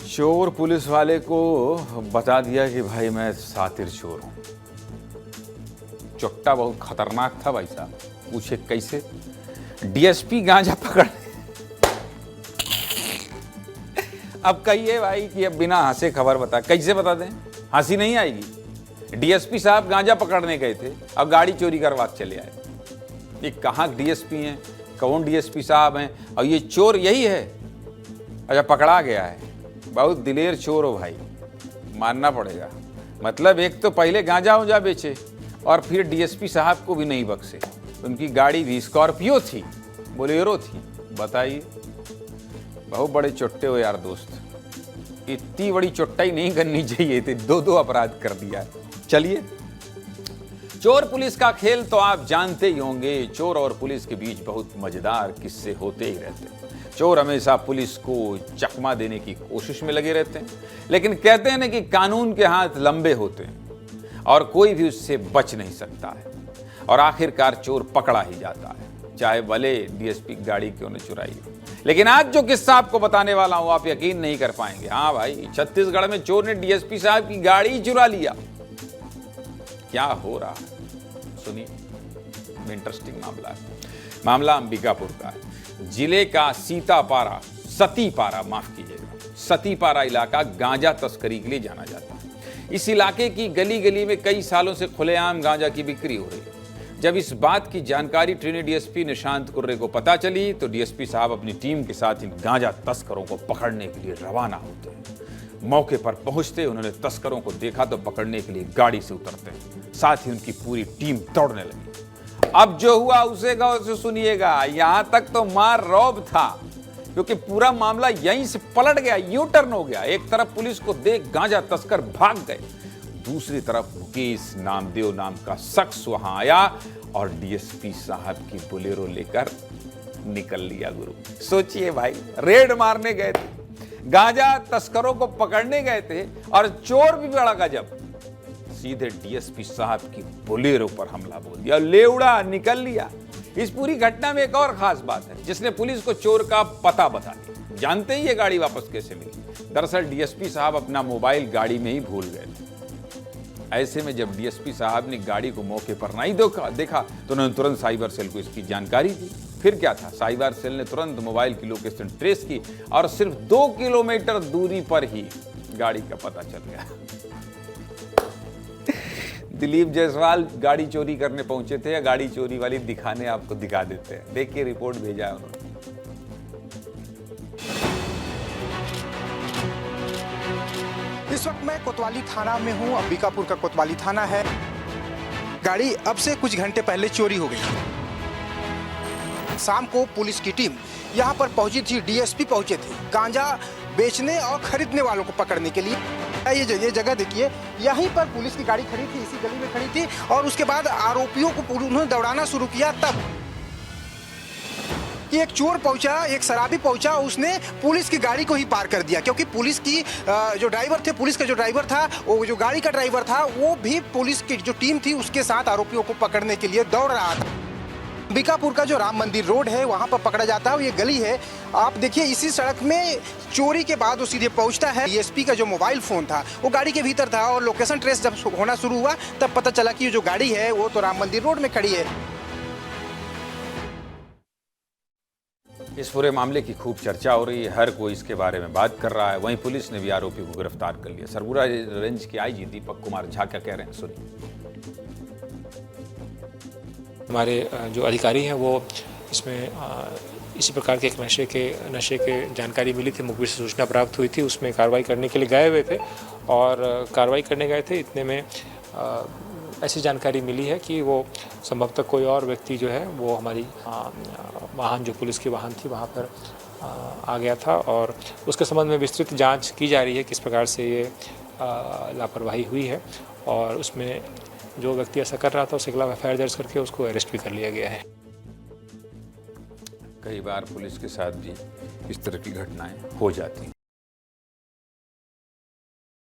चोर पुलिस वाले को बता दिया कि भाई मैं सातिर चोर हूं। चुट्टा बहुत खतरनाक था भाई साहब। पूछे कैसे? डीएसपी गांजा पकड़। अब कहिए भाई कि अब बिना हंसे खबर बता, कैसे बता दें? हंसी नहीं आएगी। डीएसपी साहब गांजा पकड़ने गए थे, अब गाड़ी चोरी करवा चले आए। ये कहाँ डीएसपी हैं, कौन डीएसपी साहब हैं, और ये चोर यही है? अच्छा, पकड़ा गया है। बहुत दिलेर चोर हो भाई, मानना पड़ेगा। मतलब एक तो पहले गांजा उंजा बेचे और फिर डीएसपी साहब को भी नहीं बख्शे। उनकी गाड़ी भी स्कॉर्पियो थी, बोलेरो थी। बताइए, बहुत बड़े चुट्टे हो यार दोस्त। इतनी बड़ी चुट्टाई नहीं करनी चाहिए थी, दो अपराध कर दिया। चलिए, चोर पुलिस का खेल तो आप जानते ही होंगे। चोर और पुलिस के बीच बहुत मजेदार किस्से होते ही रहते हैं। चोर हमेशा पुलिस को चकमा देने की कोशिश में लगे रहते हैं, लेकिन कहते हैं ना कि कानून के हाथ लंबे होते हैं और कोई भी उससे बच नहीं सकता है, और आखिरकार चोर पकड़ा ही जाता है, चाहे भले डीएसपी गाड़ी क्यों न चुराई हो। लेकिन आज जो किस्सा आपको बताने वाला हूं, आप यकीन नहीं कर पाएंगे। हाँ भाई, छत्तीसगढ़ में चोर ने डीएसपी साहब की गाड़ी चुरा लिया। क्या हो रहा है सुनिए, इंटरेस्टिंग मामला है। मामला अंबिकापुर का है। जिले का सतीपारा माफ कीजिएगा, सतीपारा इलाका गांजा तस्करी के लिए जाना जाता है। इस इलाके की गली गली में कई सालों से खुलेआम गांजा की बिक्री हो रही है। जब इस बात की जानकारी ट्रेनी डीएसपी निशांत कुर्रे को पता चली तो डीएसपी साहब अपनी टीम के साथ इन गांजा तस्करों को पकड़ने के लिए रवाना होते हैं। मौके पर पहुंचते उन्होंने तस्करों को देखा तो पकड़ने के लिए गाड़ी से उतरते हैं, साथ ही उनकी पूरी टीम दौड़ने लगी। अब जो हुआ उसे गौर से सुनिएगा। यहां तक तो मार रौब था, क्योंकि पूरा मामला यहीं से पलट गया, यू टर्न हो गया। एक तरफ पुलिस को देख गांजा तस्कर भाग गए, दूसरी तरफ मुकेश नामदेव नाम का शख्स वहां आया और डीएसपी साहब की बोलेरो लेकर निकल लिया। गुरु सोचिए भाई, रेड मारने गए थे, गांजा तस्करों को पकड़ने गए थे, और चोर भी बड़ा गजब, सीधे डीएसपी साहब की बोलेरो पर हमला बोल दिया, ले उड़ा, निकल लिया। इस पूरी घटना में एक और खास बात है, जिसने पुलिस को चोर का पता बता दिया। जानते ही ये गाड़ी वापस कैसे मिली? दरअसल डीएसपी साहब अपना मोबाइल गाड़ी में ही भूल गए थे। ऐसे में जब डीएसपी साहब ने गाड़ी को मौके पर नहीं देखा तो उन्होंने तुरंत साइबर सेल को इसकी जानकारी दी। फिर क्या था, साइबर सेल ने तुरंत मोबाइल की लोकेशन ट्रेस की और सिर्फ 2 किलोमीटर दूरी पर ही गाड़ी का पता चल गया। दिलीप जायसवाल गाड़ी चोरी करने पहुंचे थे, या गाड़ी चोरी वाली दिखाने आपको दिखा देते हैं? देखिए, रिपोर्ट भेजा है उन्होंने। इस वक्त मैं कोतवाली थाना में हूं। अंबिकापुर का कोतवाली थाना है। गाड़ी अब से कुछ घंटे पहले चोरी हो गई। शाम को पुलिस की टीम यहां पर पहुंची थी, डीएसपी पहुंचे थे गांजा बेचने और खरीदने वालों को पकड़ने के लिए। ये जगह देखिए, यहीं पर पुलिस की गाड़ी खड़ी थी, इसी गली में खड़ी थी, और उसके बाद आरोपियों को उन्होंने दौड़ाना शुरू किया। तब कि एक चोर पहुंचा, एक शराबी पहुंचा, उसने पुलिस की गाड़ी को ही पार कर दिया, क्योंकि पुलिस की जो ड्राइवर थे, पुलिस का जो ड्राइवर था, वो जो गाड़ी का ड्राइवर था, वो भी पुलिस की जो टीम थी उसके साथ आरोपियों को पकड़ने के लिए दौड़ रहा था। अंबिकापुर का जो राम मंदिर रोड है वहां पर पकड़ा जाता है। ये गली है, आप देखिए, इसी सड़क में चोरी के बाद वो सीधे पहुंचता है। डीएसपी का जो मोबाइल फोन था वो गाड़ी के भीतर था, और लोकेशन ट्रेस जब होना शुरू हुआ तब पता चला कि जो गाड़ी है वो तो राम मंदिर रोड में खड़ी है। इस पूरे मामले की खूब चर्चा हो रही है, हर कोई इसके बारे में बात कर रहा है। वहीं पुलिस ने भी आरोपी को गिरफ्तार कर लिया। सरगुजा रेंज के आईजी दीपक कुमार झा क्या कह रहे हैं, सुनिए। हमारे जो अधिकारी हैं वो इसमें इसी प्रकार के एक नशे के जानकारी मिली थी, मुखबिर से सूचना प्राप्त हुई थी, उसमें कार्रवाई करने के लिए गए हुए थे, और कार्रवाई करने गए थे। इतने में ऐसी जानकारी मिली है कि वो संभवतः कोई और व्यक्ति जो है वो हमारी वाहन, जो पुलिस की वाहन थी, वहाँ पर आ गया था, और उसके संबंध में विस्तृत जांच की जा रही है किस प्रकार से ये लापरवाही हुई है, और उसमें जो व्यक्ति ऐसा कर रहा था उसके खिलाफ एफआईआर दर्ज करके उसको अरेस्ट भी कर लिया गया है। कई बार पुलिस के साथ भी इस तरह की घटनाएं हो जाती हैं।